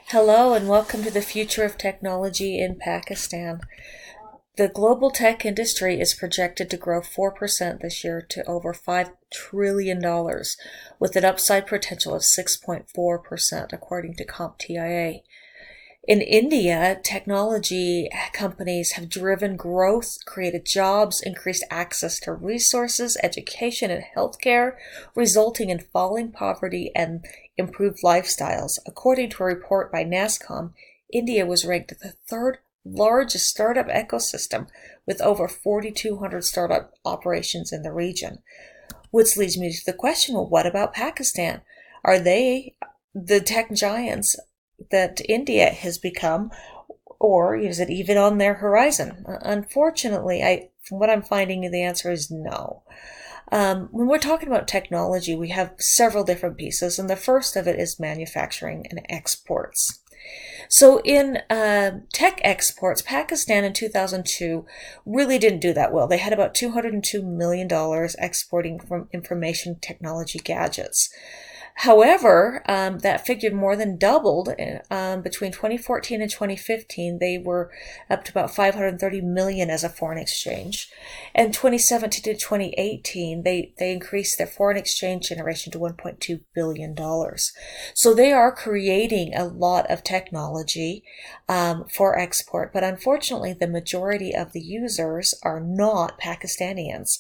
Hello and welcome to the future of technology in Pakistan. The global tech industry is projected to grow 4% this year to over $5 trillion, with an upside potential of 6.4%, according to CompTIA. In India, technology companies have driven growth, created jobs, increased access to resources, education, and healthcare, resulting in falling poverty and improved lifestyles. According to a report by NASSCOM, India was ranked the third largest startup ecosystem with over 4,200 startup operations in the region. Which leads me to the question, well, what about Pakistan? Are they the tech giants that India has become, or is it even on their horizon? Unfortunately, from what I'm finding, the answer is no. When we're talking about technology, we have several different pieces, and the first of it is manufacturing and exports. So in tech exports, Pakistan in 2002 really didn't do that well. They had about $202 million exporting from information technology gadgets. However, that figure more than doubled between 2014 and 2015. They were up to about 530 million as a foreign exchange. And 2017 to 2018, they increased their foreign exchange generation to $1.2 billion. So they are creating a lot of technology for export, but unfortunately, the majority of the users are not Pakistanians.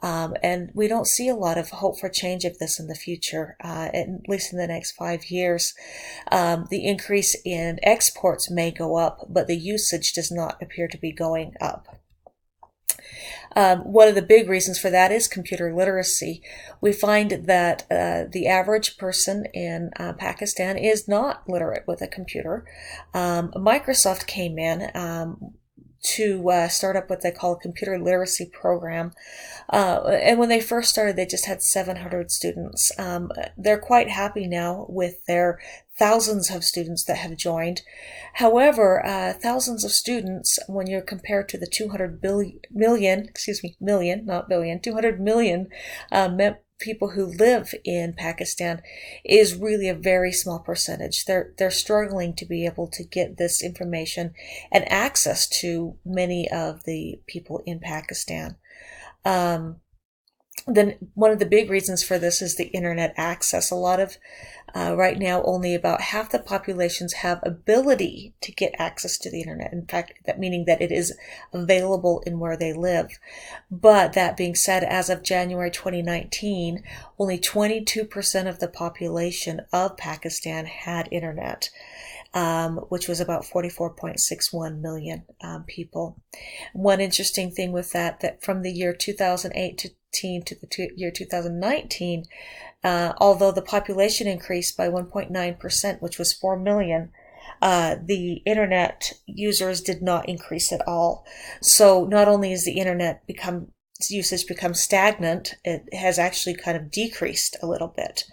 And we don't see a lot of hope for change of this in the future. At least in the next 5 years, the increase in exports may go up, but the usage does not appear to be going up. One of the big reasons for that is computer literacy. We find that the average person in Pakistan is not literate with a computer. Microsoft came in to start up what they call a computer literacy program. And when they first started, they just had 700 students. They're quite happy now with their thousands of students that have joined. However, thousands of students, when you're compared to the 200 million people who live in Pakistan, is really a very small percentage. They're struggling to be able to get this information and access to many of the people in Pakistan. Then one of the big reasons for this is the internet access. A lot of right now, only about half the populations have ability to get access to the internet. In fact, that meaning that it is available in where they live. But that being said, as of January 2019, only 22% of the population of Pakistan had internet. Which was about 44.61 million people. One interesting thing with that from the year 2018 to the year 2019, although the population increased by 1.9%, which was 4 million, the internet users did not increase at all. So not only is the internet usage become stagnant, it has actually kind of decreased a little bit.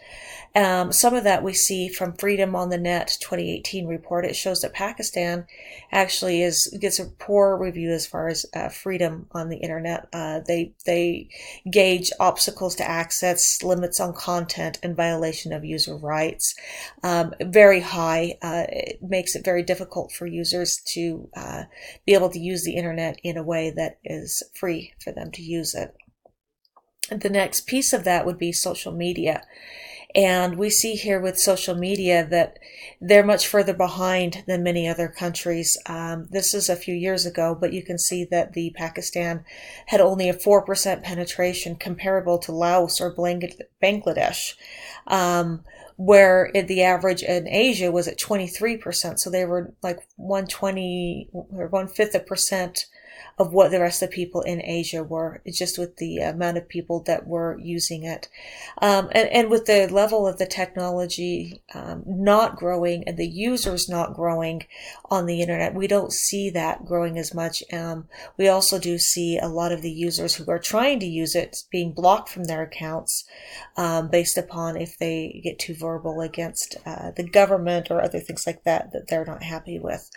Some of that we see from Freedom on the Net 2018 report. It shows that Pakistan actually gets a poor review as far as freedom on the internet. They gauge obstacles to access, limits on content, and violation of user rights very high. It makes it very difficult for users to be able to use the internet in a way that is free for them to use it. And the next piece of that would be social media. And we see here with social media that they're much further behind than many other countries. This is a few years ago, but you can see that the Pakistan had only a 4% penetration comparable to Laos or Bangladesh, where the average in Asia was at 23%. So they were like 1/20 or 1/5 of percent of what the rest of the people in Asia were, just with the amount of people that were using it. And with the level of the technology not growing and the users not growing on the internet, we don't see that growing as much. We also do see a lot of the users who are trying to use it being blocked from their accounts based upon if they get too verbal against the government or other things like that they're not happy with.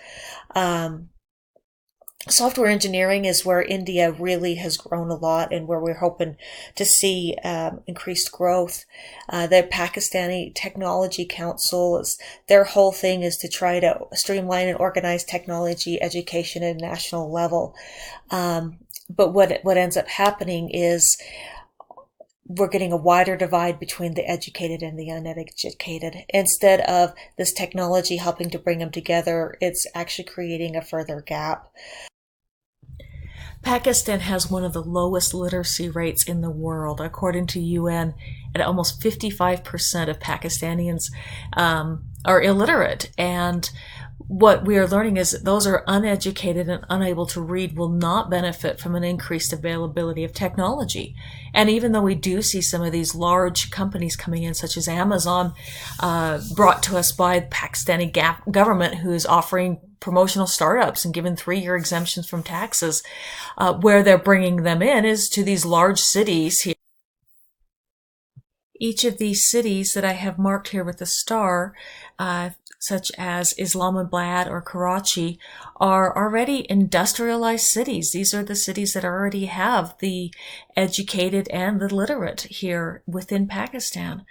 Software engineering is where India really has grown a lot and where we're hoping to see increased growth. The Pakistani Technology Council, their whole thing is to try to streamline and organize technology education at a national level. But what ends up happening is we're getting a wider divide between the educated and the uneducated. Instead of this technology helping to bring them together, it's actually creating a further gap. Pakistan has one of the lowest literacy rates in the world. According to UN, at almost 55% of Pakistanians are illiterate. And what we are learning is that those are uneducated and unable to read will not benefit from an increased availability of technology. And even though we do see some of these large companies coming in, such as Amazon, brought to us by the Pakistani government, who is offering promotional startups and given 3-year exemptions from taxes, where they're bringing them in is to these large cities here. Each of these cities that I have marked here with a star, such as Islamabad or Karachi, are already industrialized cities. These are the cities that already have the educated and the literate here within Pakistan.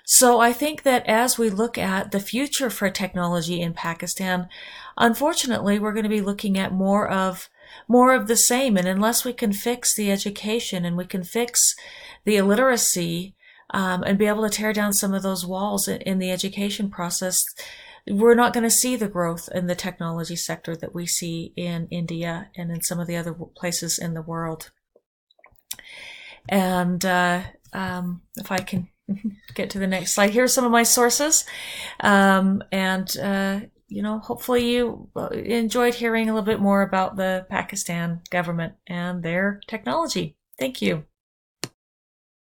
So I think that as we look at the future for technology in Pakistan, unfortunately, we're going to be looking at more of the same. And unless we can fix the education and we can fix the illiteracy, and be able to tear down some of those walls in the education process, we're not going to see the growth in the technology sector that we see in India and in some of the other places in the world. And if I can get to the next slide, here's some of my sources. Hopefully you enjoyed hearing a little bit more about the Pakistan government and their technology. Thank you.